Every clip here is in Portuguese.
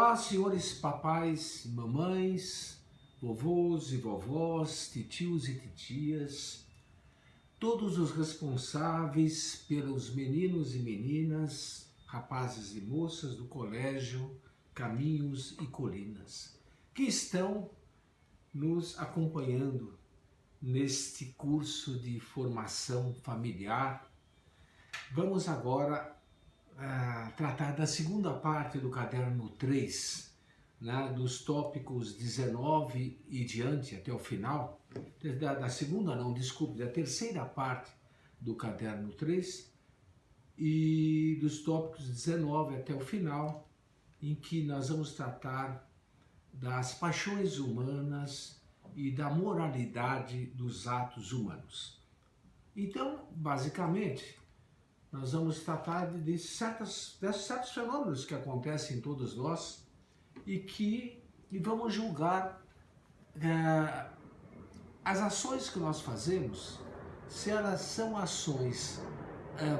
Olá, senhores papais, mamães, vovôs e vovós, titios e titias, todos os responsáveis pelos meninos e meninas, rapazes e moças do colégio Caminhos e Colinas, que estão nos acompanhando neste curso de formação familiar. Vamos agora tratar da segunda parte do caderno 3, né, dos tópicos 19 e diante até o final, da segunda não, desculpe, da terceira parte do caderno 3 e dos tópicos 19 até o final, em que nós vamos tratar das paixões humanas e da moralidade dos atos humanos. Então, basicamente, nós vamos tratar de certos fenômenos que acontecem em todos nós e vamos julgar as ações que nós fazemos, se elas são ações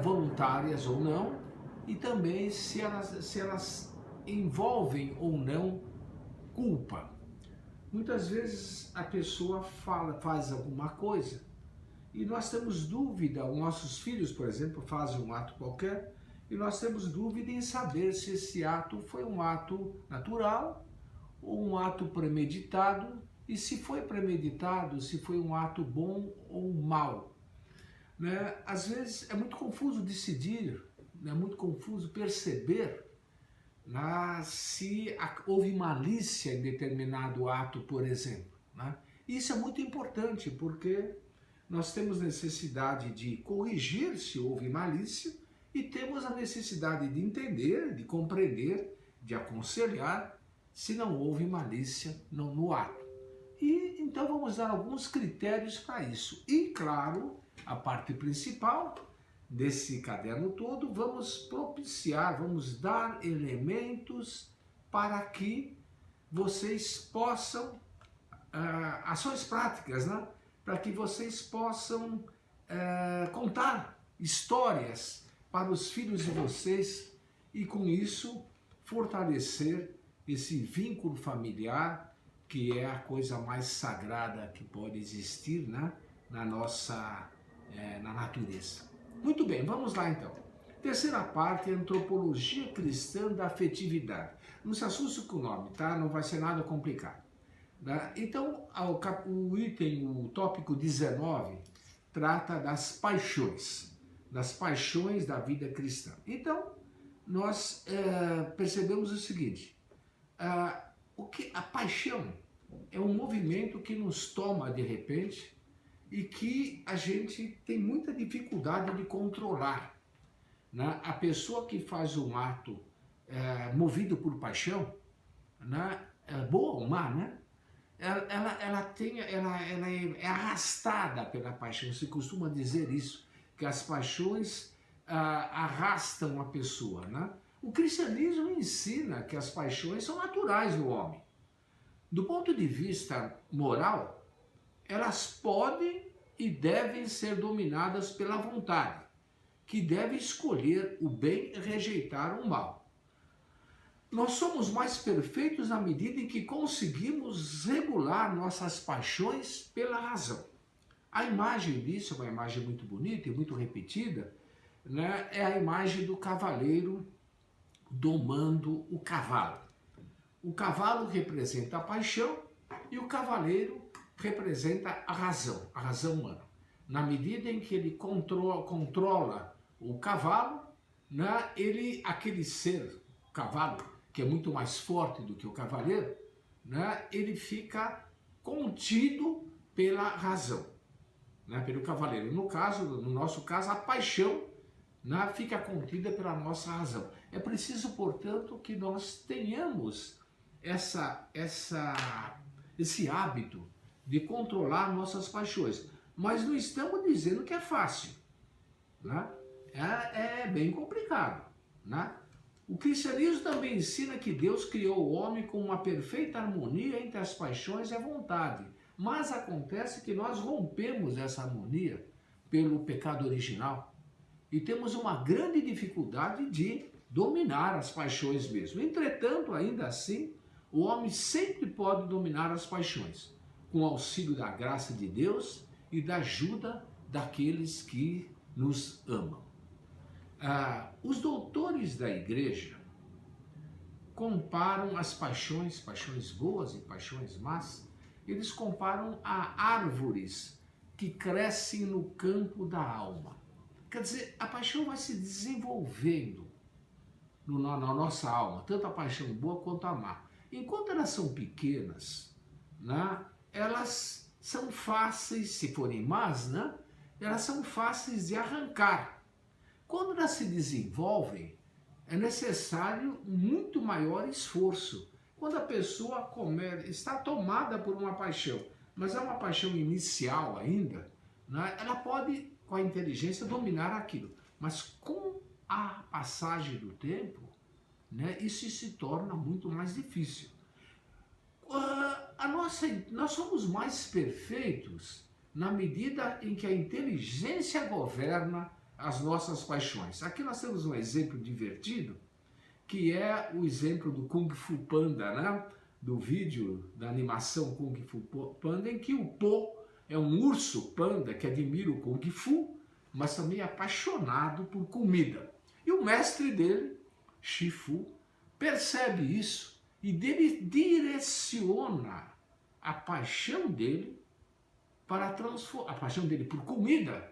voluntárias ou não, e também se elas envolvem ou não culpa. Muitas vezes a pessoa faz alguma coisa e nós temos dúvida, os nossos filhos, por exemplo, fazem um ato qualquer e nós temos dúvida em saber se esse ato foi um ato natural ou um ato premeditado, e se foi premeditado, se foi um ato bom ou mau. Né? Às vezes é muito confuso decidir, é muito confuso perceber se houve malícia em determinado ato, por exemplo. Né? Isso é muito importante porque nós temos necessidade de corrigir se houve malícia e temos a necessidade de entender, de compreender, de aconselhar se não houve malícia no ato. E então vamos dar alguns critérios para isso. E claro, a parte principal desse caderno todo, vamos propiciar, vamos dar elementos para que vocês possam, ações práticas, né? Para que vocês possam contar histórias para os filhos de vocês e com isso fortalecer esse vínculo familiar, que é a coisa mais sagrada que pode existir, né? na natureza. Muito bem, vamos lá então. Terceira parte, antropologia cristã da afetividade. Não se assuste com o nome, tá? Não vai ser nada complicado. Então, o tópico 19 trata das paixões da vida cristã. Então, nós percebemos o seguinte, a paixão é um movimento que nos toma de repente e que a gente tem muita dificuldade de controlar. Né? A pessoa que faz um ato movido por paixão, né? Boa ou má, né? Ela é arrastada pela paixão. Se costuma dizer isso, que as paixões arrastam a pessoa. Né? O cristianismo ensina que as paixões são naturais no homem. Do ponto de vista moral, elas podem e devem ser dominadas pela vontade, que deve escolher o bem e rejeitar o mal. Nós somos mais perfeitos na medida em que conseguimos regular nossas paixões pela razão. A imagem disso é uma imagem muito bonita e muito repetida, né? É a imagem do cavaleiro domando o cavalo. O cavalo representa a paixão e o cavaleiro representa a razão humana. Na medida em que ele controla o cavalo, né? Aquele ser, o cavalo, que é muito mais forte do que o cavaleiro, né? Ele fica contido pela razão, né? Pelo cavaleiro. No nosso caso, a paixão, né? Fica contida pela nossa razão. É preciso, portanto, que nós tenhamos esse hábito de controlar nossas paixões. Mas não estamos dizendo que é fácil. Né? É bem complicado. Né? O cristianismo também ensina que Deus criou o homem com uma perfeita harmonia entre as paixões e a vontade. Mas acontece que nós rompemos essa harmonia pelo pecado original e temos uma grande dificuldade de dominar as paixões mesmo. Entretanto, ainda assim, o homem sempre pode dominar as paixões, com o auxílio da graça de Deus e da ajuda daqueles que nos amam. Os doutores da igreja comparam as paixões, paixões boas e paixões más, eles comparam a árvores que crescem no campo da alma. Quer dizer, a paixão vai se desenvolvendo na nossa alma, tanto a paixão boa quanto a má. Enquanto elas são pequenas, né, elas são fáceis, se forem más, né, elas são fáceis de arrancar. Quando elas se desenvolvem, é necessário muito maior esforço. Quando a pessoa está tomada por uma paixão, mas é uma paixão inicial ainda, né, ela pode, com a inteligência, dominar aquilo. Mas com a passagem do tempo, né, isso se torna muito mais difícil. Nós somos mais perfeitos na medida em que a inteligência governa as nossas paixões. Aqui nós temos um exemplo divertido, que é o exemplo do Kung Fu Panda, né? Do vídeo da animação Kung Fu Panda, em que o Po é um urso panda que admira o Kung Fu, mas também é apaixonado por comida. E o mestre dele, Shifu, percebe isso e dele direciona a paixão dele a paixão dele por comida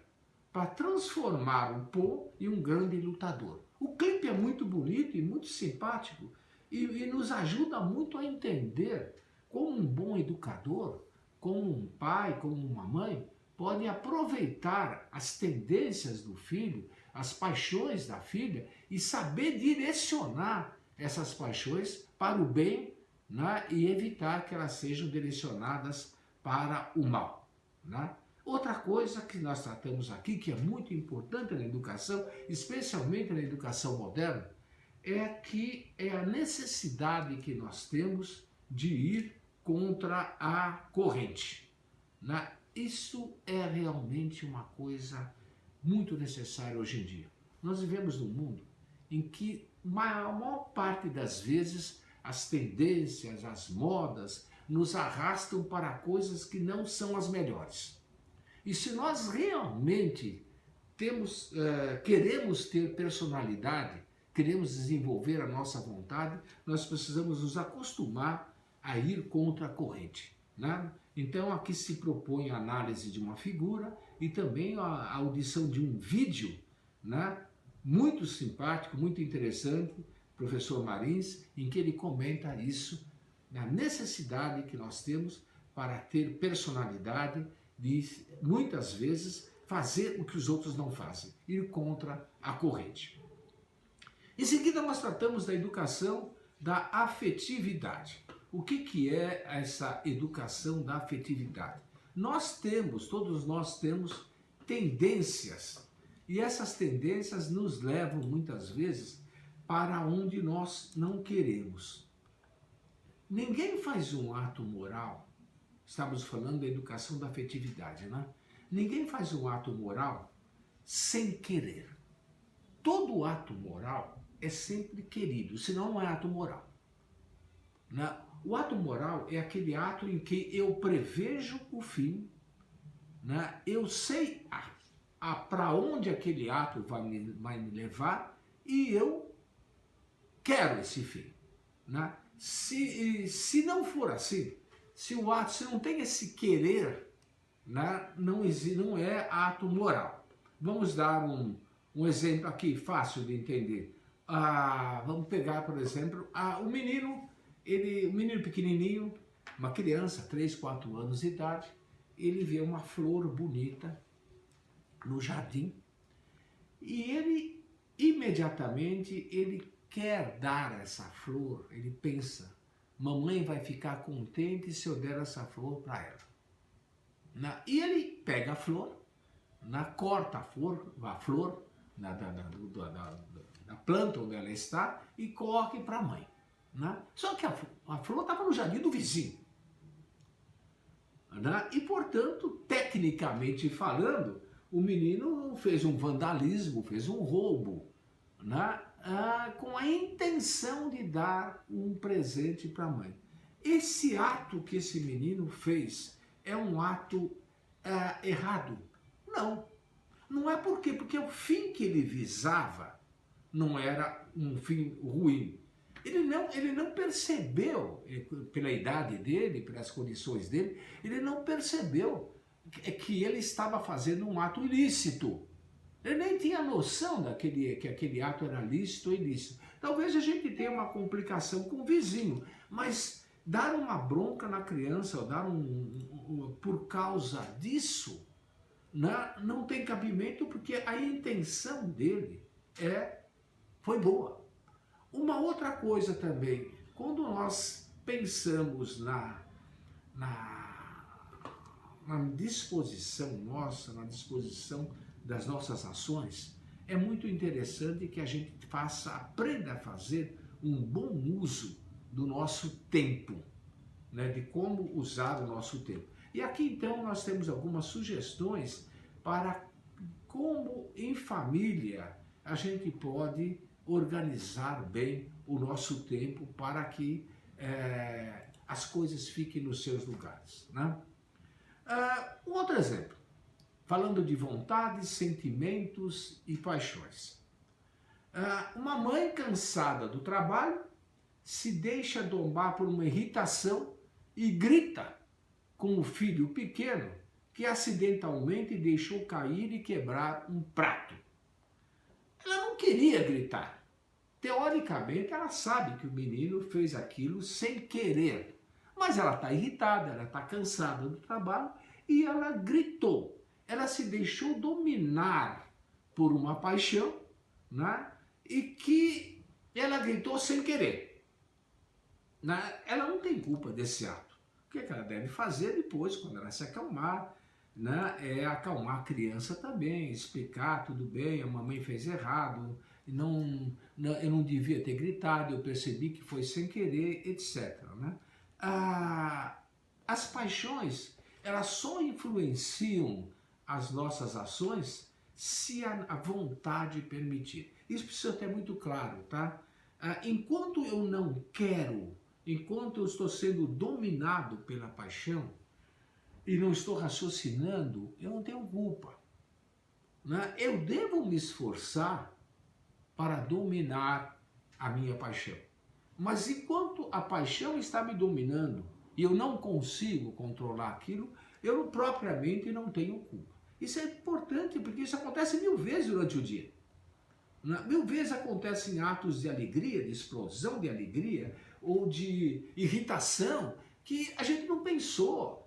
para transformar o Po em um grande lutador. O clipe é muito bonito e muito simpático e nos ajuda muito a entender como um bom educador, como um pai, como uma mãe, pode aproveitar as tendências do filho, as paixões da filha e saber direcionar essas paixões para o bem, né, e evitar que elas sejam direcionadas para o mal, né? Outra coisa que nós tratamos aqui, que é muito importante na educação, especialmente na educação moderna, é a necessidade que nós temos de ir contra a corrente, né? Isso é realmente uma coisa muito necessária hoje em dia. Nós vivemos num mundo em que a maior parte das vezes as tendências, as modas nos arrastam para coisas que não são as melhores. E se nós realmente queremos ter personalidade, queremos desenvolver a nossa vontade, nós precisamos nos acostumar a ir contra a corrente, né? Então aqui se propõe a análise de uma figura e também a audição de um vídeo, né, muito simpático, muito interessante, professor Marins, em que ele comenta isso, na necessidade que nós temos para ter personalidade, de muitas vezes fazer o que os outros não fazem, ir contra a corrente. Em seguida nós tratamos da educação da afetividade. O que é essa educação da afetividade? Todos nós temos tendências, e essas tendências nos levam muitas vezes para onde nós não queremos. Ninguém faz um ato moral. Estamos falando da educação da afetividade, né? Ninguém faz um ato moral sem querer. Todo ato moral é sempre querido, senão não é ato moral, né? O ato moral é aquele ato em que eu prevejo o fim, né? Eu sei para onde aquele ato vai me levar e eu quero esse fim, né? Se não for assim, se não tem esse querer, né, não é ato moral. Vamos dar um exemplo aqui fácil de entender. Vamos pegar, por exemplo, o menino pequenininho, uma criança, 3, 4 anos de idade, ele vê uma flor bonita no jardim e ele imediatamente quer dar essa flor, ele pensa, mamãe vai ficar contente se eu der essa flor para ela. E ele pega a flor, corta a flor da planta onde ela está e corre para a mãe. Só que a flor estava no jardim do vizinho. E, portanto, tecnicamente falando, o menino fez um vandalismo, fez um roubo. né, com a intenção de dar um presente para a mãe. Esse ato que esse menino fez é um ato errado? Não. Não é por quê? Porque o fim que ele visava não era um fim ruim. Ele não percebeu, pela idade dele, pelas condições dele, ele não percebeu que ele estava fazendo um ato ilícito. Ele nem tinha noção que aquele ato era lícito ou ilícito. Talvez a gente tenha uma complicação com o vizinho, mas dar uma bronca na criança, ou dar por causa disso, não tem cabimento, porque a intenção dele foi boa. Uma outra coisa também, quando nós pensamos na disposição nossa, na disposição das nossas ações, é muito interessante que a gente aprenda a fazer um bom uso do nosso tempo, né, de como usar o nosso tempo. E aqui então nós temos algumas sugestões para como em família a gente pode organizar bem o nosso tempo para que as coisas fiquem nos seus lugares, né? Um outro exemplo, falando de vontades, sentimentos e paixões. Uma mãe cansada do trabalho se deixa domar por uma irritação e grita com o filho pequeno que acidentalmente deixou cair e quebrar um prato. Ela não queria gritar. Teoricamente, ela sabe que o menino fez aquilo sem querer. Mas ela está irritada, ela está cansada do trabalho e ela gritou. Ela se deixou dominar por uma paixão, né? E que ela gritou sem querer. Ela não tem culpa desse ato. O que ela deve fazer depois, quando ela se acalmar, né, é acalmar a criança também, explicar, tudo bem, a mamãe fez errado, eu não devia ter gritado, eu percebi que foi sem querer, etc. Né? As paixões, elas só influenciam as nossas ações se a vontade permitir. Isso precisa ter muito claro, tá? Enquanto eu não quero, enquanto eu estou sendo dominado pela paixão e não estou raciocinando, eu não tenho culpa, né? Eu devo me esforçar para dominar a minha paixão. Mas enquanto a paixão está me dominando e eu não consigo controlar aquilo, eu propriamente não tenho culpa. Isso é importante porque isso acontece 1000 vezes durante o dia. 1000 vezes acontecem atos de alegria, de explosão de alegria ou de irritação que a gente não pensou.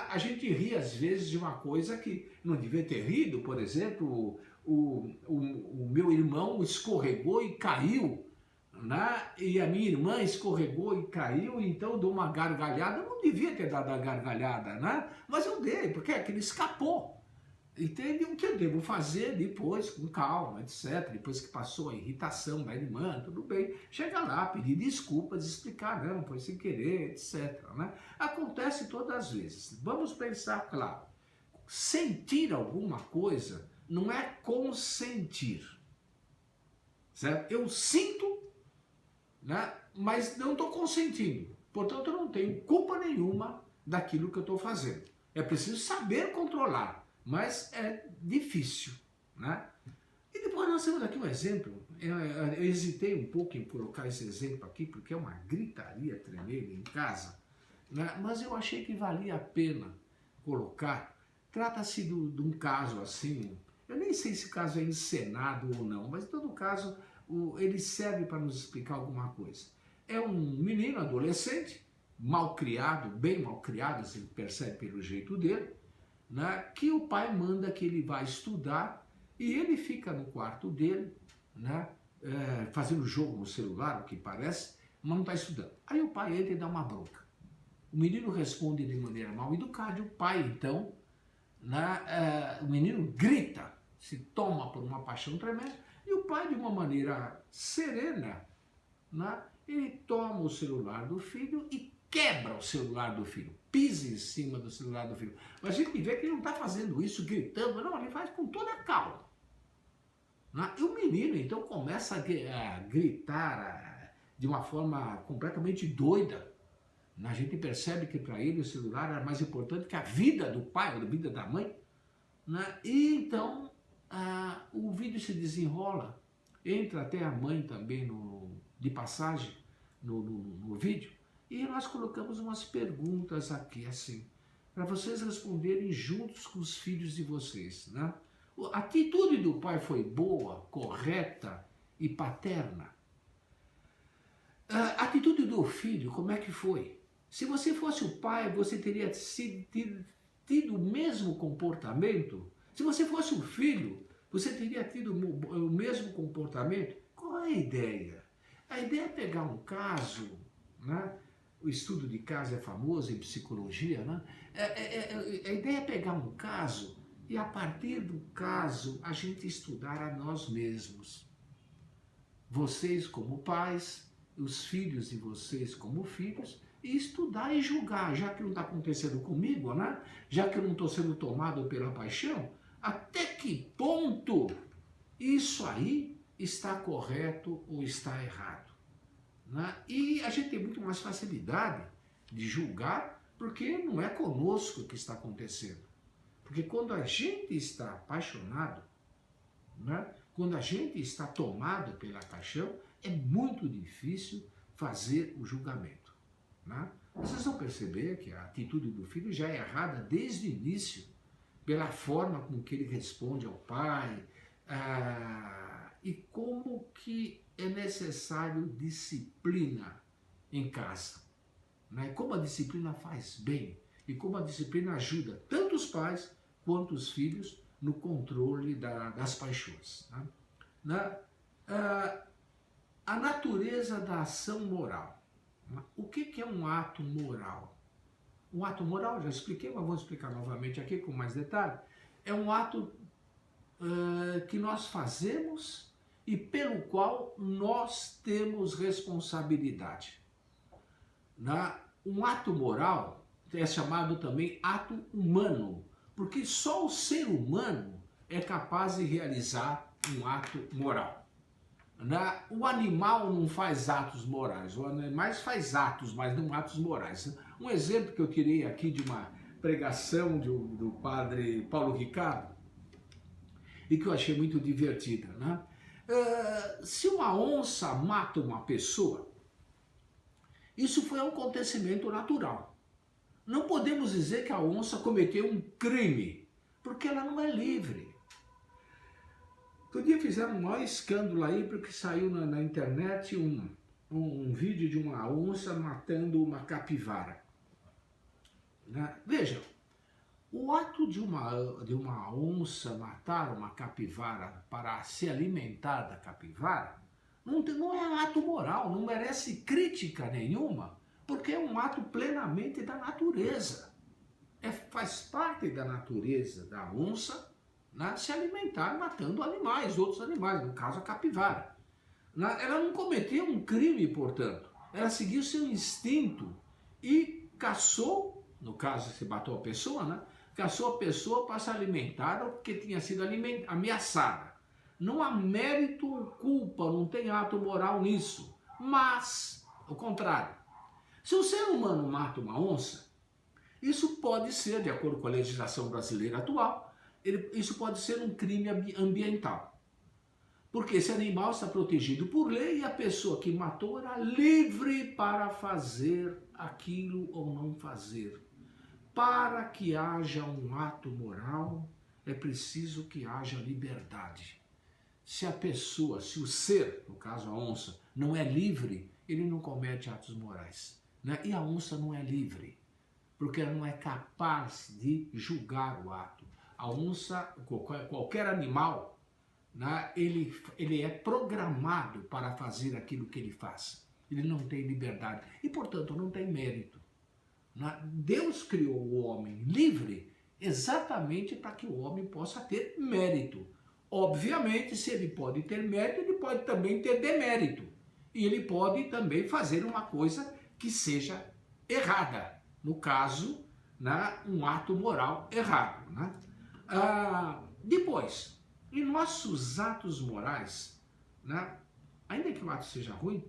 A gente ri às vezes de uma coisa que não devia ter rido. Por exemplo, o meu irmão escorregou e caiu, né? E a minha irmã escorregou e caiu, então eu dou uma gargalhada. Eu não devia ter dado a gargalhada, né? Mas eu dei, porque aquele escapou. Entende? O que eu devo fazer depois, com calma, etc. Depois que passou a irritação da irmã, tudo bem. Chega lá, pedir desculpas, explicar, não, foi sem querer, etc. Né? Acontece todas as vezes. Vamos pensar, claro. Sentir alguma coisa não é consentir. Certo? Eu sinto, né, mas não estou consentindo. Portanto, eu não tenho culpa nenhuma daquilo que eu estou fazendo. É preciso saber controlar. Mas é difícil, né? E depois nós temos aqui um exemplo. Eu hesitei um pouco em colocar esse exemplo aqui, porque é uma gritaria tremenda em casa, né? Mas eu achei que valia a pena colocar. Trata-se de um caso assim, eu nem sei se o caso é encenado ou não, mas em todo caso ele serve para nos explicar alguma coisa. É um menino adolescente, mal criado, bem mal criado, se percebe pelo jeito dele, né, que o pai manda que ele vá estudar e ele fica no quarto dele, né, fazendo jogo no celular, o que parece, mas não está estudando. Aí o pai entra e dá uma bronca. O menino responde de maneira mal educada e o pai, então, né, o menino grita, se toma por uma paixão tremenda e o pai, de uma maneira serena, né, ele toma o celular do filho e quebra o celular do filho, pisa em cima do celular do filho. Mas a gente vê que ele não está fazendo isso gritando, não, ele faz com toda a calma. né? E o menino então começa a gritar de uma forma completamente doida. A gente percebe que para ele o celular era mais importante que a vida do pai, ou a vida da mãe, né? E então o vídeo se desenrola, entra até a mãe também de passagem no vídeo, e nós colocamos umas perguntas aqui assim, para vocês responderem juntos com os filhos de vocês, né? A atitude do pai foi boa, correta e paterna? A atitude do filho, como é que foi? Se você fosse o pai, você teria tido o mesmo comportamento? Se você fosse o filho, você teria tido o mesmo comportamento? Qual é a ideia? A ideia é pegar um caso, né? O estudo de caso é famoso em psicologia, né? A ideia é pegar um caso e, a partir do caso, a gente estudar a nós mesmos. Vocês como pais, os filhos de vocês como filhos, e estudar e julgar, já que não está acontecendo comigo, né? Já que eu não estou sendo tomado pela paixão, até que ponto isso aí está correto ou está errado, né? E a gente tem muito mais facilidade de julgar, porque não é conosco que está acontecendo. Porque quando a gente está apaixonado, né? Quando a gente está tomado pela paixão, é muito difícil fazer o julgamento, né? Vocês vão perceber que a atitude do filho já é errada desde o início, pela forma com que ele responde ao pai, e como que é necessário disciplina em casa, né? Como a disciplina faz bem e como a disciplina ajuda tanto os pais quanto os filhos no controle das paixões, né? A natureza da ação moral. O que é um ato moral? Um ato moral, já expliquei, mas vou explicar novamente aqui com mais detalhe. É um ato que nós fazemos e pelo qual nós temos responsabilidade. Um ato moral é chamado também ato humano, porque só o ser humano é capaz de realizar um ato moral. O animal não faz atos morais, o animal faz atos, mas não atos morais. Um exemplo que eu tirei aqui de uma pregação do padre Paulo Ricardo, e que eu achei muito divertida, né? Se uma onça mata uma pessoa, isso foi um acontecimento natural. Não podemos dizer que a onça cometeu um crime, porque ela não é livre. Outro dia fizeram um maior escândalo aí, porque saiu na internet um vídeo de uma onça matando uma capivara, né? Veja, o ato de uma onça matar uma capivara para se alimentar da capivara não é um ato moral, não merece crítica nenhuma, porque é um ato plenamente da natureza. Faz parte da natureza da onça, né, se alimentar matando animais, outros animais, no caso a capivara. Ela não cometeu um crime, portanto. Ela seguiu seu instinto e caçou, no caso se matou a pessoa, né? Caçou a pessoa para se alimentar porque tinha sido ameaçada. Não há mérito ou culpa, não tem ato moral nisso. Mas, ao contrário, se o ser humano mata uma onça, isso pode ser, de acordo com a legislação brasileira atual, isso pode ser um crime ambiental. Porque esse animal está protegido por lei e a pessoa que matou era livre para fazer aquilo ou não fazer. Para que haja um ato moral, é preciso que haja liberdade. Se a pessoa, se o ser, no caso a onça, não é livre, ele não comete atos morais, né? E a onça não é livre, porque ela não é capaz de julgar o ato. A onça, qualquer animal, né, ele é programado para fazer aquilo que ele faz. Ele não tem liberdade e, portanto, não tem mérito. Deus criou o homem livre exatamente para que o homem possa ter mérito. Obviamente, se ele pode ter mérito, ele pode também ter demérito. E ele pode também fazer uma coisa que seja errada. No caso, né, um ato moral errado, né? Depois, em nossos atos morais, né, ainda que o ato seja ruim,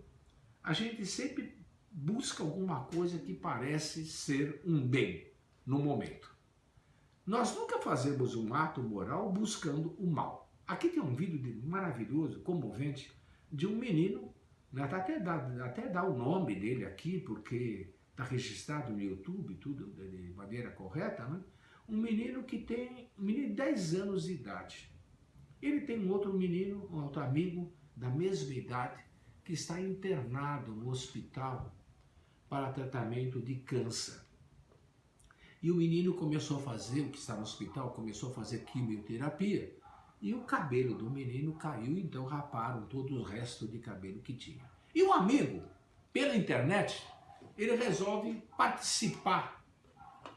a gente sempre busca alguma coisa que parece ser um bem no momento. Nós nunca fazemos um ato moral buscando o mal. Aqui tem um vídeo maravilhoso, comovente, de um menino, né, até dá o nome dele aqui, porque está registrado no YouTube, tudo de maneira correta, né? Um menino de 10 anos de idade. Ele tem um outro menino, um outro amigo da mesma idade, que está internado no hospital para tratamento de câncer. E o menino começou a fazer, o que está no hospital, começou a fazer quimioterapia, e o cabelo do menino caiu, então raparam todo o resto de cabelo que tinha. E o amigo, pela internet, ele resolve participar,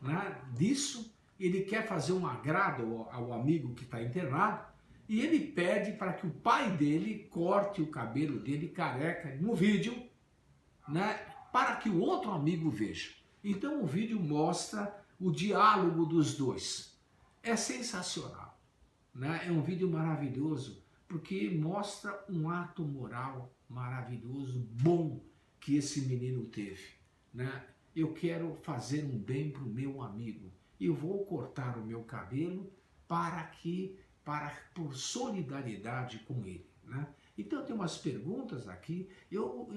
né, disso. Ele quer fazer um agrado ao amigo que está internado, e ele pede para que o pai dele corte o cabelo dele careca no vídeo, né, para que o outro amigo veja. Então o vídeo mostra o diálogo dos dois. É sensacional, né? É um vídeo maravilhoso, porque mostra um ato moral maravilhoso, bom, que esse menino teve, né? Eu quero fazer um bem para o meu amigo. Eu vou cortar o meu cabelo por solidariedade com ele, né? Então tem umas perguntas aqui, eu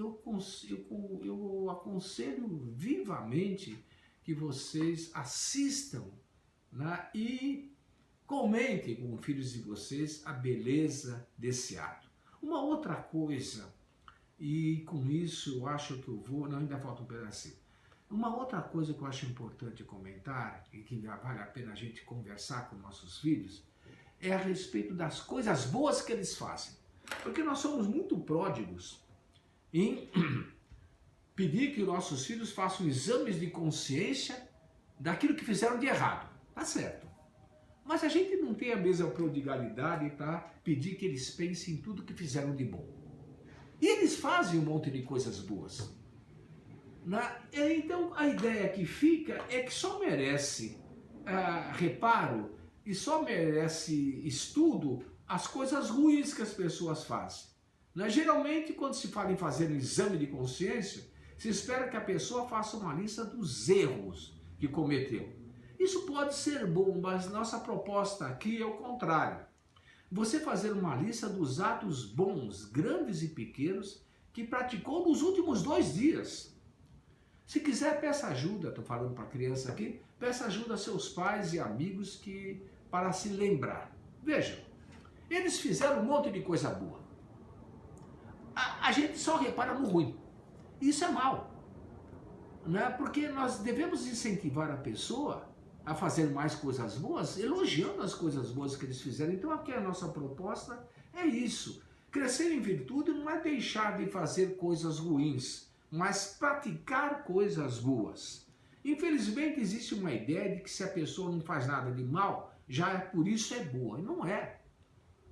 aconselho vivamente que vocês assistam, né, e comentem com os filhos de vocês a beleza desse ato. Uma outra coisa, e com isso eu acho que eu vou, não, ainda falta um pedacinho. Uma outra coisa que eu acho importante comentar, e que vale a pena a gente conversar com nossos filhos, é a respeito das coisas boas que eles fazem. Porque nós somos muito pródigos em pedir que nossos filhos façam exames de consciência daquilo que fizeram de errado. Tá certo. Mas a gente não tem a mesma prodigalidade para pedir que eles pensem em tudo que fizeram de bom. E eles fazem um monte de coisas boas. Então a ideia que fica é que só merece reparo e só merece estudo as coisas ruins que as pessoas fazem. Geralmente, quando se fala em fazer um exame de consciência, se espera que a pessoa faça uma lista dos erros que cometeu. Isso pode ser bom, mas nossa proposta aqui é o contrário. Você fazer uma lista dos atos bons, grandes e pequenos, que praticou nos últimos 2 dias. Se quiser, peça ajuda, estou falando para a criança aqui, peça ajuda a seus pais e amigos para se lembrar. Vejam, eles fizeram um monte de coisa boa. A gente só repara no ruim. Isso é mal, né? Porque nós devemos incentivar a pessoa a fazer mais coisas boas, elogiando as coisas boas que eles fizeram. Então aqui a nossa proposta é isso. Crescer em virtude não é deixar de fazer coisas ruins, mas praticar coisas boas. Infelizmente existe uma ideia de que se a pessoa não faz nada de mal, já é por isso é boa. E não é,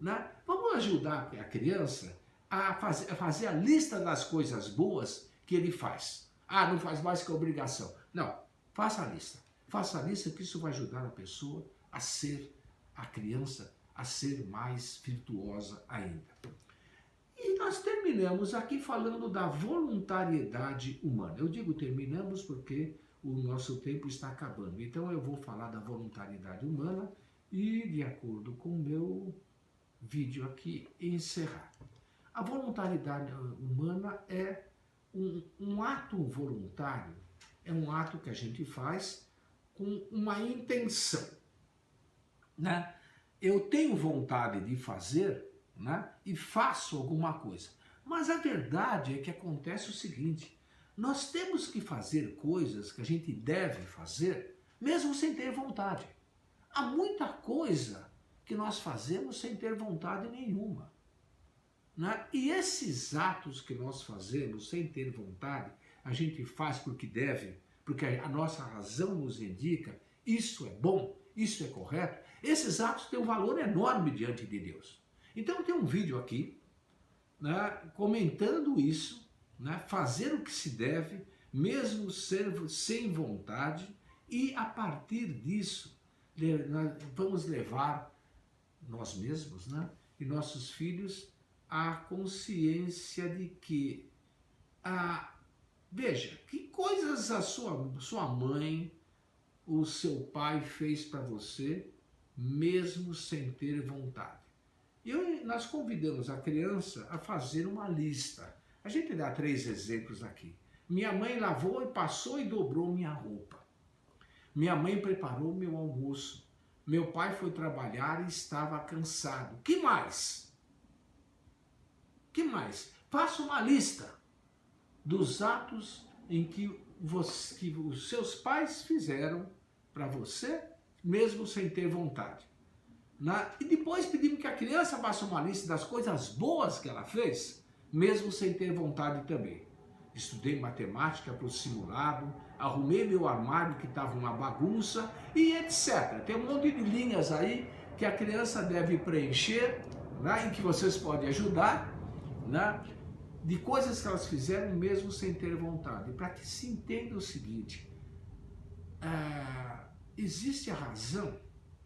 né? Vamos ajudar a criança a fazer a lista das coisas boas que ele faz. Não faz mais que obrigação. Não, faça a lista. Faça a lista, que isso vai ajudar a pessoa a criança, a ser mais virtuosa ainda. E nós terminamos aqui falando da voluntariedade humana. Eu digo terminamos porque o nosso tempo está acabando. Então eu vou falar da voluntariedade humana e, de acordo com o meu vídeo aqui, encerrar. A voluntariedade humana é um ato voluntário, é um ato que a gente faz com uma intenção, né? Eu tenho vontade de fazer, né? E faço alguma coisa. Mas a verdade é que acontece o seguinte: nós temos que fazer coisas que a gente deve fazer, mesmo sem ter vontade. Há muita coisa que nós fazemos sem ter vontade nenhuma, né? E esses atos que nós fazemos sem ter vontade, a gente faz porque deve, porque a nossa razão nos indica, isso é bom, isso é correto. Esses atos têm um valor enorme diante de Deus. Então tem um vídeo aqui, né, comentando isso, né, fazer o que se deve, mesmo sem vontade, e a partir disso nós vamos levar nós mesmos, né? E nossos filhos, a consciência de que, veja, que coisas a sua mãe, o seu pai fez para você, mesmo sem ter vontade. Nós convidamos a criança a fazer uma lista. A gente dá 3 exemplos aqui. Minha mãe lavou e passou e dobrou minha roupa. Minha mãe preparou meu almoço. Meu pai foi trabalhar e estava cansado. Que mais? Que mais? Faça uma lista dos atos em que os seus pais fizeram para você, mesmo sem ter vontade. E depois pedimos que a criança faça uma lista das coisas boas que ela fez, mesmo sem ter vontade também. Estudei matemática para o simulado, arrumei meu armário que estava uma bagunça e etc. Tem um monte de linhas aí que a criança deve preencher, né, em que vocês podem ajudar, né, de coisas que elas fizeram mesmo sem ter vontade. Para que se entenda o seguinte, existe a razão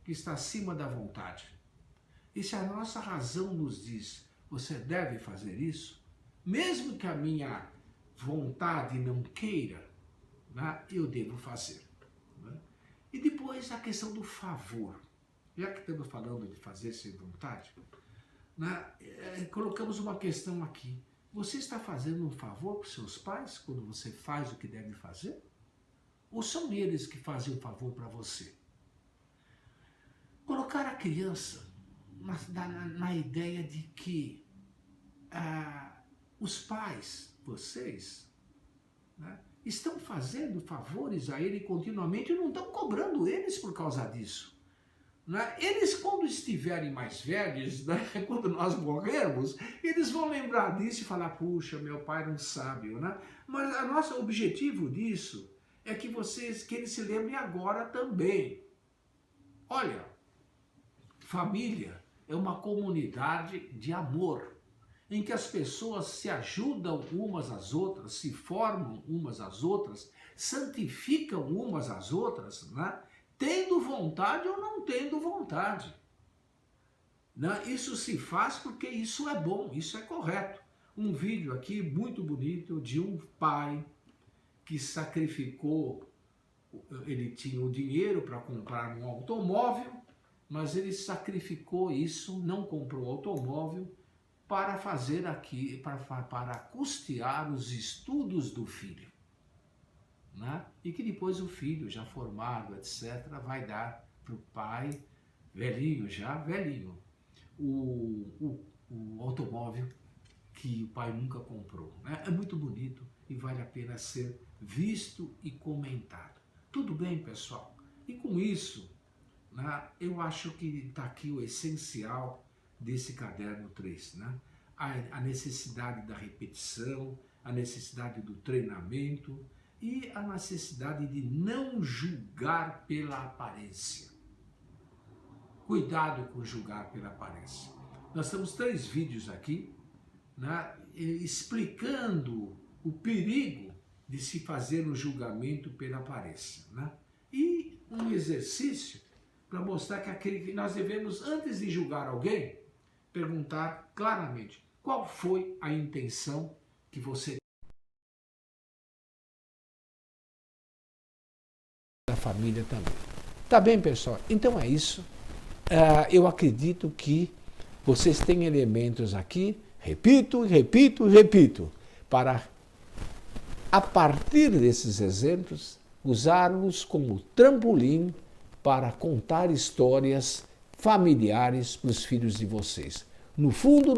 que está acima da vontade. E se a nossa razão nos diz, você deve fazer isso, mesmo que a minha vontade não queira, né, eu devo fazer. Né? E depois a questão do favor. Já que estamos falando de fazer sem vontade, né, colocamos uma questão aqui. Você está fazendo um favor para os seus pais quando você faz o que deve fazer? Ou são eles que fazem o favor para você? Colocar a criança na ideia de que os pais, vocês, né, estão fazendo favores a ele continuamente e não estão cobrando eles por causa disso. Né? Eles, quando estiverem mais velhos, né, quando nós morrermos, eles vão lembrar disso e falar, puxa, meu pai não sabe. Né? Mas o nosso objetivo disso é que eles se lembrem agora também. Olha, família é uma comunidade de amor, em que as pessoas se ajudam umas às outras, se formam umas às outras, santificam umas às outras, né? Tendo vontade ou não tendo vontade. Né? Isso se faz porque isso é bom, isso é correto. Um vídeo aqui muito bonito de um pai que sacrificou, ele tinha o dinheiro para comprar um automóvel, mas ele sacrificou isso, não comprou automóvel, para fazer aqui, para custear os estudos do filho. Né? E que depois o filho, já formado, etc., vai dar para o pai, velhinho já, velhinho, o automóvel que o pai nunca comprou. Né? É muito bonito e vale a pena ser visto e comentado. Tudo bem, pessoal? E com isso, né, eu acho que está aqui o essencial desse caderno 3. Né? A necessidade da repetição, a necessidade do treinamento e a necessidade de não julgar pela aparência. Cuidado com julgar pela aparência. Nós temos 3 vídeos aqui, né, explicando o perigo de se fazer um julgamento pela aparência. Né? E um exercício para mostrar que nós devemos, antes de julgar alguém, perguntar claramente qual foi a intenção que você da família também. Tá bem, pessoal? Então é isso. Eu acredito que vocês têm elementos aqui, repito, para, a partir desses exemplos, usá-los como trampolim para contar histórias familiares para os filhos de vocês. No fundo,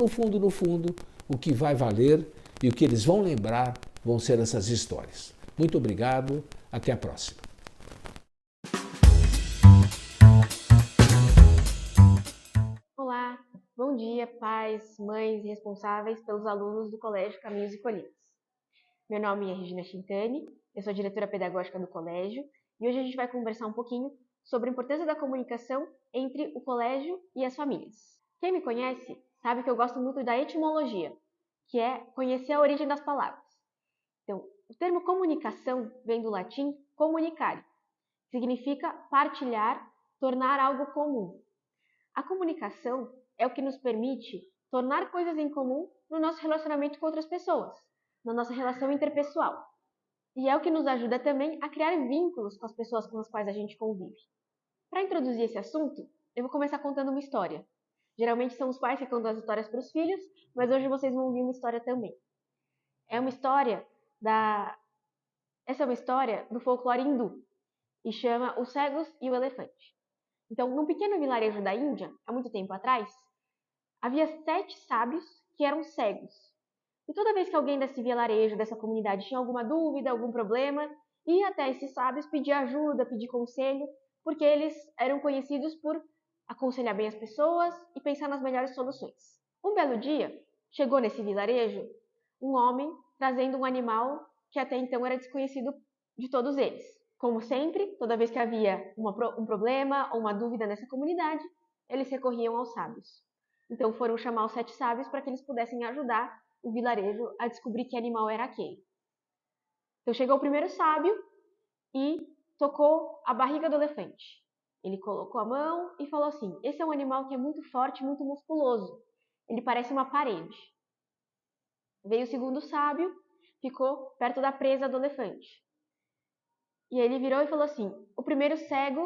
o que vai valer e o que eles vão lembrar vão ser essas histórias. Muito obrigado, até a próxima. Olá, bom dia pais, mães e responsáveis pelos alunos do Colégio Caminhos e Colinas. Meu nome é Regina Chintani, eu sou diretora pedagógica do colégio e hoje a gente vai conversar um pouquinho sobre a importância da comunicação entre o colégio e as famílias. Quem me conhece sabe que eu gosto muito da etimologia, que é conhecer a origem das palavras. Então, o termo comunicação vem do latim comunicare, significa partilhar, tornar algo comum. A comunicação é o que nos permite tornar coisas em comum no nosso relacionamento com outras pessoas, na nossa relação interpessoal. E é o que nos ajuda também a criar vínculos com as pessoas com as quais a gente convive. Para introduzir esse assunto, eu vou começar contando uma história. Geralmente são os pais que contam as histórias para os filhos, mas hoje vocês vão ouvir uma história também. É uma história Essa é uma história do folclore hindu e chama Os Cegos e o Elefante. Então, num pequeno vilarejo da Índia, há muito tempo atrás, havia 7 sábios que eram cegos. E toda vez que alguém desse vilarejo, dessa comunidade, tinha alguma dúvida, algum problema, ia até esses sábios pedir ajuda, pedir conselho, porque eles eram conhecidos por aconselhar bem as pessoas e pensar nas melhores soluções. Um belo dia, chegou nesse vilarejo um homem trazendo um animal que até então era desconhecido de todos eles. Como sempre, toda vez que havia um problema ou uma dúvida nessa comunidade, eles recorriam aos sábios. Então foram chamar os 7 sábios para que eles pudessem ajudar o vilarejo a descobrir que animal era aquele. Então chegou o primeiro sábio e tocou a barriga do elefante. Ele colocou a mão e falou assim: esse é um animal que é muito forte, muito musculoso. Ele parece uma parede. Veio o segundo sábio, ficou perto da presa do elefante. E ele virou e falou assim: o primeiro sábio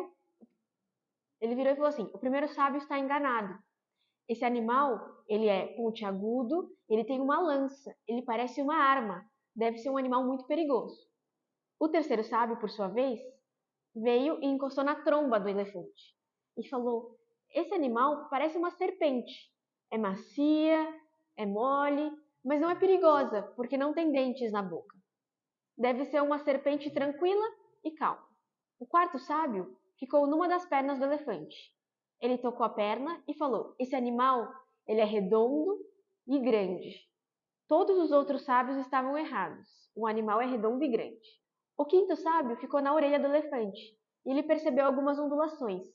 está enganado. Esse animal, ele é pontiagudo, ele tem uma lança, ele parece uma arma, deve ser um animal muito perigoso. O terceiro sábio, por sua vez, veio e encostou na tromba do elefante e falou: esse animal parece uma serpente, é macia, é mole, mas não é perigosa, porque não tem dentes na boca. Deve ser uma serpente tranquila e calma. O quarto sábio ficou numa das pernas do elefante. Ele tocou a perna e falou: esse animal, ele é redondo e grande. Todos os outros sábios estavam errados. O animal é redondo e grande. O quinto sábio ficou na orelha do elefante e ele percebeu algumas ondulações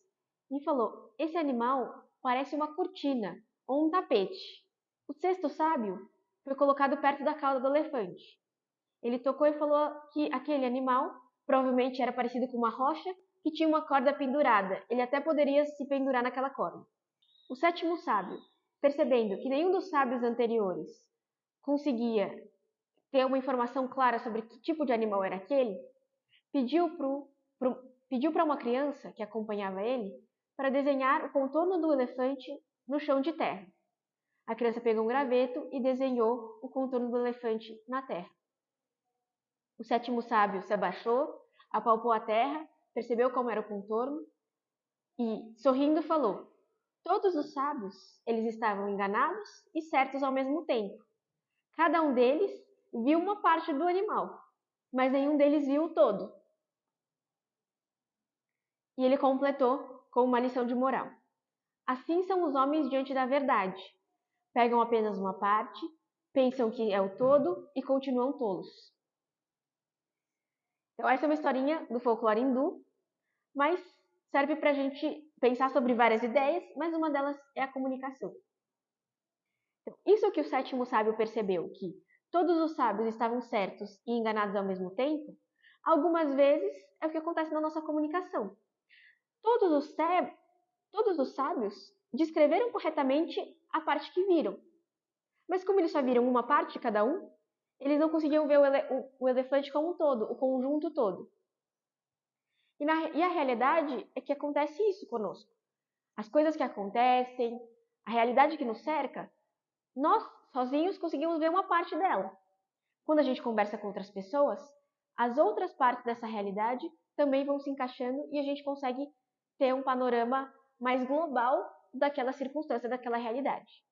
e falou: esse animal parece uma cortina ou um tapete. O sexto sábio foi colocado perto da cauda do elefante. Ele tocou e falou que aquele animal provavelmente era parecido com uma rocha que tinha uma corda pendurada. Ele até poderia se pendurar naquela corda. O sétimo sábio, percebendo que nenhum dos sábios anteriores conseguia ter uma informação clara sobre que tipo de animal era aquele, pediu para uma criança que acompanhava ele para desenhar o contorno do elefante no chão de terra. A criança pegou um graveto e desenhou o contorno do elefante na terra. O sétimo sábio se abaixou, apalpou a terra, percebeu como era o contorno e, sorrindo, falou: todos os sábios, eles estavam enganados e certos ao mesmo tempo. Cada um deles viu uma parte do animal, mas nenhum deles viu o todo. E ele completou com uma lição de moral. Assim são os homens diante da verdade. Pegam apenas uma parte, pensam que é o todo e continuam tolos. Então, essa é uma historinha do folclore hindu, mas serve para a gente pensar sobre várias ideias, mas uma delas é a comunicação. Então, isso que o sétimo sábio percebeu, que todos os sábios estavam certos e enganados ao mesmo tempo, algumas vezes é o que acontece na nossa comunicação. Todos os sábios descreveram corretamente a parte que viram, mas como eles só viram uma parte cada um, eles não conseguiam ver o elefante como um todo, o conjunto todo. E a realidade é que acontece isso conosco. As coisas que acontecem, a realidade que nos cerca, nós sozinhos conseguimos ver uma parte dela. Quando a gente conversa com outras pessoas, as outras partes dessa realidade também vão se encaixando e a gente consegue ter um panorama mais global daquela circunstância, daquela realidade.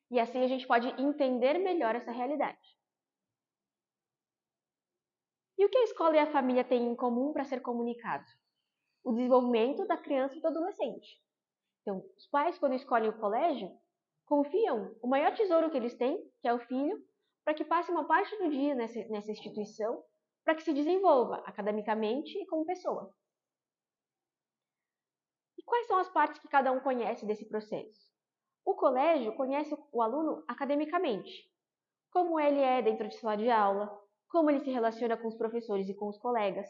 E assim a gente pode entender melhor essa realidade. E o que a escola e a família têm em comum para ser comunicado? O desenvolvimento da criança e do adolescente. Então, os pais, quando escolhem o colégio, confiam o maior tesouro que eles têm, que é o filho, para que passe uma parte do dia nessa instituição, para que se desenvolva academicamente e como pessoa. E quais são as partes que cada um conhece desse processo? O colégio conhece o aluno academicamente, como ele é dentro de sala de aula, como ele se relaciona com os professores e com os colegas,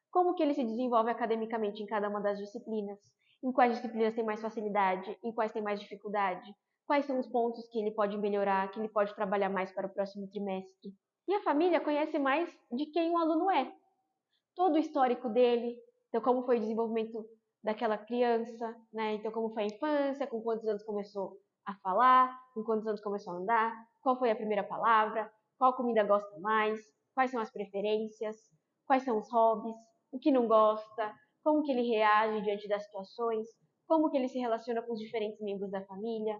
como que ele se desenvolve academicamente em cada uma das disciplinas. em quais disciplinas tem mais facilidade, em quais tem mais dificuldade, quais são os pontos que ele pode melhorar, que ele pode trabalhar mais para o próximo trimestre. E a família conhece mais de quem o aluno é, todo o histórico dele, então como foi o desenvolvimento daquela criança, né? Então como foi a infância, com quantos anos começou a falar, com quantos anos começou a andar, qual foi a primeira palavra, qual comida gosta mais, quais são as preferências, quais são os hobbies, o que não gosta, como que ele reage diante das situações, como que ele se relaciona com os diferentes membros da família.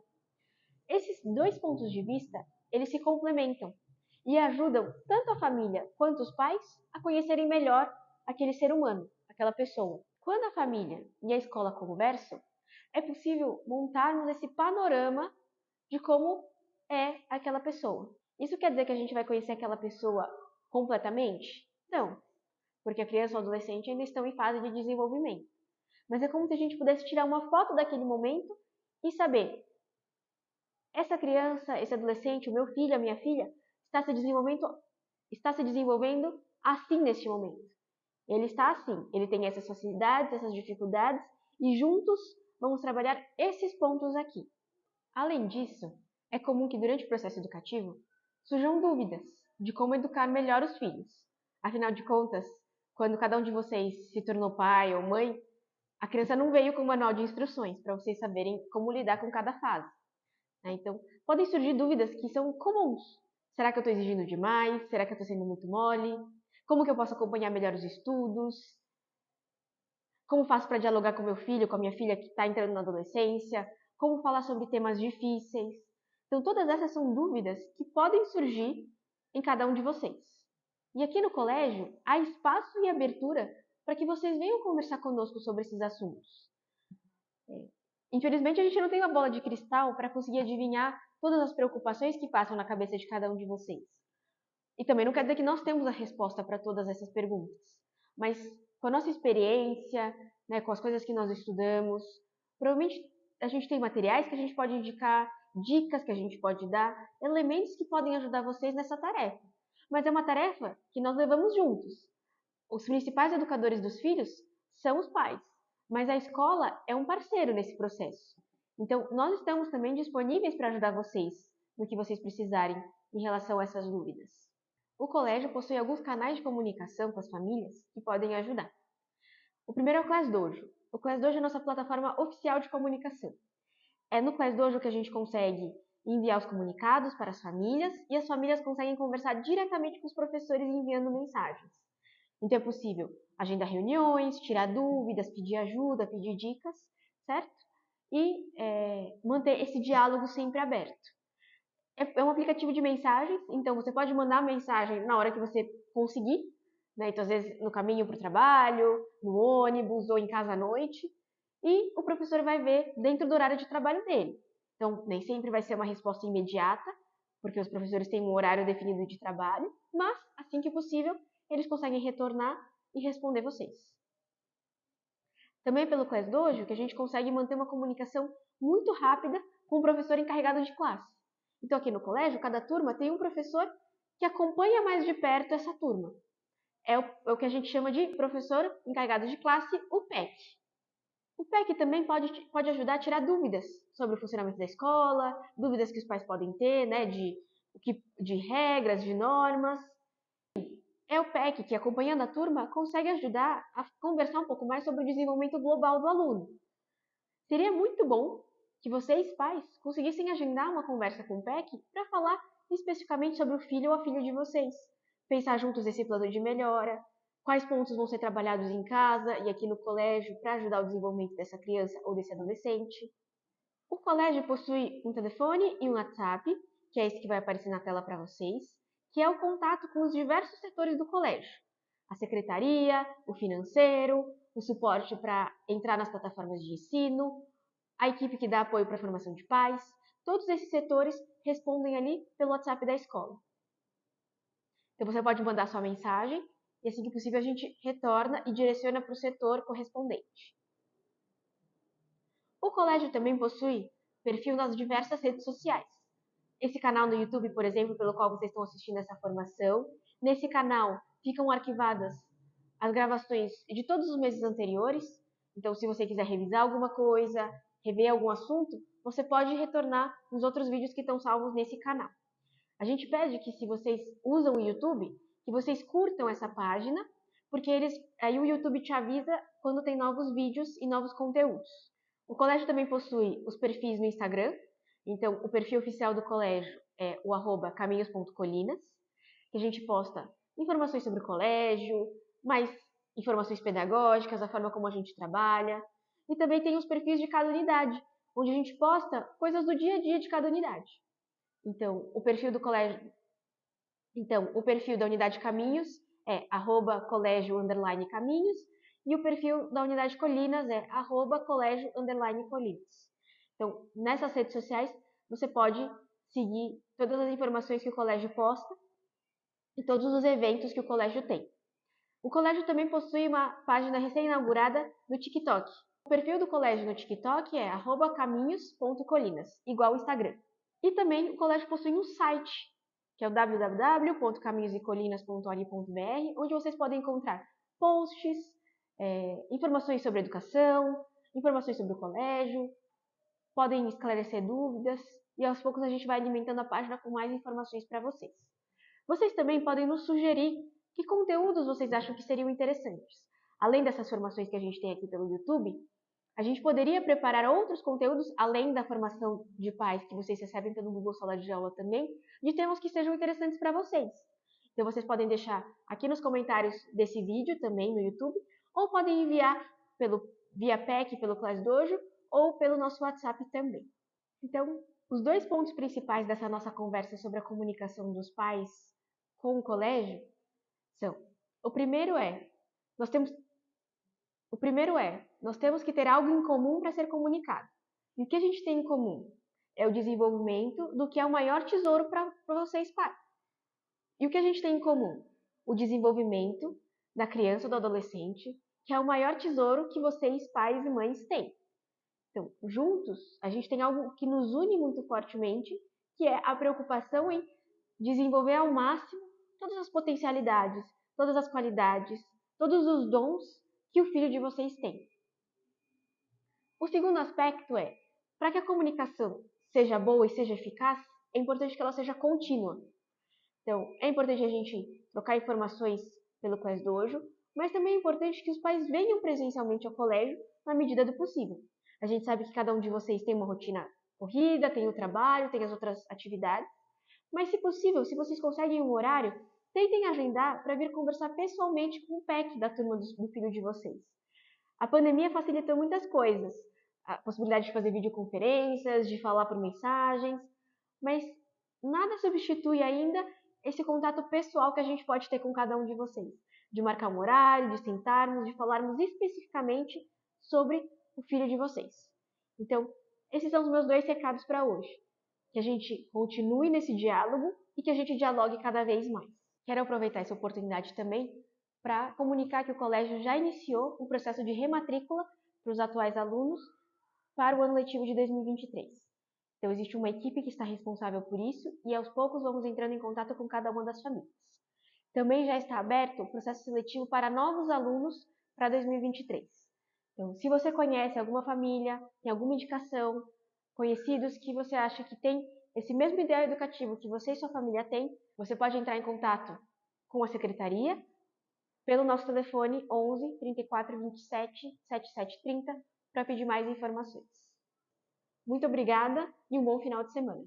Esses dois pontos de vista, eles se complementam e ajudam tanto a família quanto os pais a conhecerem melhor aquele ser humano, aquela pessoa. Quando a família e a escola conversam, é possível montarmos esse panorama de como é aquela pessoa. Isso quer dizer que a gente vai conhecer aquela pessoa completamente? Não, porque a criança ou o adolescente ainda estão em fase de desenvolvimento. Mas é como se a gente pudesse tirar uma foto daquele momento e saber: essa criança, esse adolescente, o meu filho, a minha filha, está se desenvolvendo assim neste momento. Ele está assim, ele tem essas facilidades, essas dificuldades, e juntos vamos trabalhar esses pontos aqui. Além disso, é comum que durante o processo educativo surjam dúvidas de como educar melhor os filhos. Afinal de contas, quando cada um de vocês se tornou pai ou mãe, a criança não veio com um manual de instruções para vocês saberem como lidar com cada fase. Então, podem surgir dúvidas que são comuns. Será que eu estou exigindo demais? Será que eu estou sendo muito mole? Como que eu posso acompanhar melhor os estudos? Como faço para dialogar com meu filho, com a minha filha que está entrando na adolescência? Como falar sobre temas difíceis? Então, todas essas são dúvidas que podem surgir em cada um de vocês. E aqui no colégio, há espaço e abertura para que vocês venham conversar conosco sobre esses assuntos. Infelizmente, a gente não tem uma bola de cristal para conseguir adivinhar todas as preocupações que passam na cabeça de cada um de vocês. E também não quer dizer que nós temos a resposta para todas essas perguntas. Mas com a nossa experiência, né, com as coisas que nós estudamos, provavelmente a gente tem materiais que a gente pode indicar, dicas que a gente pode dar, elementos que podem ajudar vocês nessa tarefa. Mas é uma tarefa que nós levamos juntos. Os principais educadores dos filhos são os pais, mas a escola é um parceiro nesse processo. Então, nós estamos também disponíveis para ajudar vocês no que vocês precisarem em relação a essas dúvidas. O colégio possui alguns canais de comunicação com as famílias que podem ajudar. O primeiro é o Class Dojo. O Class Dojo é a nossa plataforma oficial de comunicação. É no Class Dojo que a gente consegue enviar os comunicados para as famílias e as famílias conseguem conversar diretamente com os professores enviando mensagens. Então é possível agendar reuniões, tirar dúvidas, pedir ajuda, pedir dicas, certo? E manter esse diálogo sempre aberto. É um aplicativo de mensagens, então você pode mandar a mensagem na hora que você conseguir, né? Então às vezes no caminho para o trabalho, no ônibus ou em casa à noite, e o professor vai ver dentro do horário de trabalho dele. Então nem sempre vai ser uma resposta imediata, porque os professores têm um horário definido de trabalho, mas assim que possível eles conseguem retornar e responder vocês. Também pelo Class Dojo que a gente consegue manter uma comunicação muito rápida com o professor encarregado de classe. Então aqui no colégio, cada turma tem um professor que acompanha mais de perto essa turma. É o que a gente chama de professor encarregado de classe, o PEC. O PEC também pode ajudar a tirar dúvidas sobre o funcionamento da escola, dúvidas que os pais podem ter, né, de regras, de normas. É o PEC que, acompanhando a turma, consegue ajudar a conversar um pouco mais sobre o desenvolvimento global do aluno. Seria muito bom que vocês, pais, conseguissem agendar uma conversa com o PEC para falar especificamente sobre o filho ou a filha de vocês. Pensar juntos esse plano de melhora, quais pontos vão ser trabalhados em casa e aqui no colégio para ajudar o desenvolvimento dessa criança ou desse adolescente. O colégio possui um telefone e um WhatsApp, que é esse que vai aparecer na tela para vocês, que é o contato com os diversos setores do colégio. A secretaria, o financeiro, o suporte para entrar nas plataformas de ensino, a equipe que dá apoio para a formação de pais, todos esses setores respondem ali pelo WhatsApp da escola. Então você pode mandar sua mensagem e assim que possível a gente retorna e direciona para o setor correspondente. O colégio também possui perfil nas diversas redes sociais. Esse canal no YouTube, por exemplo, pelo qual vocês estão assistindo essa formação, nesse canal ficam arquivadas as gravações de todos os meses anteriores, Então, se você quiser revisar alguma coisa, rever algum assunto, você pode retornar nos outros vídeos que estão salvos nesse canal. A gente pede que, se vocês usam o YouTube, que vocês curtam essa página, porque aí o YouTube te avisa quando tem novos vídeos e novos conteúdos. O colégio também possui os perfis no Instagram. Então, o perfil oficial do colégio é o @caminhos.colinas, que a gente posta informações sobre o colégio, mais informações pedagógicas, a forma como a gente trabalha. E também tem os perfis de cada unidade, onde a gente posta coisas do dia a dia de cada unidade. Então, o perfil da unidade Caminhos é @colégio_caminhos, e o perfil da unidade Colinas é @colégio_colinas. Então, nessas redes sociais, você pode seguir todas as informações que o colégio posta e todos os eventos que o colégio tem. O colégio também possui uma página recém-inaugurada no TikTok. O perfil do colégio no TikTok é @caminhos.colinas, igual ao Instagram. E também o colégio possui um site, que é o www.caminhosecolinas.org.br, onde vocês podem encontrar posts, informações sobre educação, informações sobre o colégio, podem esclarecer dúvidas, e aos poucos a gente vai alimentando a página com mais informações para vocês. Vocês também podem nos sugerir que conteúdos vocês acham que seriam interessantes. Além dessas formações que a gente tem aqui pelo YouTube, a gente poderia preparar outros conteúdos, além da formação de pais que vocês recebem pelo Google Sala de Aula também, de temas que sejam interessantes para vocês. Então vocês podem deixar aqui nos comentários desse vídeo também no YouTube, ou podem enviar via PEC, pelo ClassDojo, ou pelo nosso WhatsApp também. Então, os dois pontos principais dessa nossa conversa sobre a comunicação dos pais com o colégio são: o primeiro é, nós temos que ter algo em comum para ser comunicado. E o que a gente tem em comum? É o desenvolvimento do que é o maior tesouro para vocês, pais. E o que a gente tem em comum? O desenvolvimento da criança ou do adolescente, que é o maior tesouro que vocês, pais e mães, têm. Então, juntos, a gente tem algo que nos une muito fortemente, que é a preocupação em desenvolver ao máximo todas as potencialidades, todas as qualidades, todos os dons que o filho de vocês tem. O segundo aspecto é, para que a comunicação seja boa e seja eficaz, é importante que ela seja contínua. Então, é importante a gente trocar informações pelo ClassDojo, mas também é importante que os pais venham presencialmente ao colégio na medida do possível. A gente sabe que cada um de vocês tem uma rotina corrida, tem o trabalho, tem as outras atividades, mas, se possível, se vocês conseguem um horário, tentem agendar para vir conversar pessoalmente com o PEC da turma do filho de vocês. A pandemia facilitou muitas coisas, a possibilidade de fazer videoconferências, de falar por mensagens, mas nada substitui ainda esse contato pessoal que a gente pode ter com cada um de vocês, de marcar um horário, de sentarmos, de falarmos especificamente sobre o filho de vocês. Então, esses são os meus dois recados para hoje. Que a gente continue nesse diálogo e que a gente dialogue cada vez mais. Quero aproveitar essa oportunidade também para comunicar que o colégio já iniciou o processo de rematrícula para os atuais alunos para o ano letivo de 2023. Então, existe uma equipe que está responsável por isso e, aos poucos, vamos entrando em contato com cada uma das famílias. Também já está aberto o processo seletivo para novos alunos para 2023. Então, se você conhece alguma família, tem alguma indicação, conhecidos que você acha que tem esse mesmo ideal educativo que você e sua família têm, você pode entrar em contato com a secretaria pelo nosso telefone 11 34 27 7730 para pedir mais informações. Muito obrigada e um bom final de semana.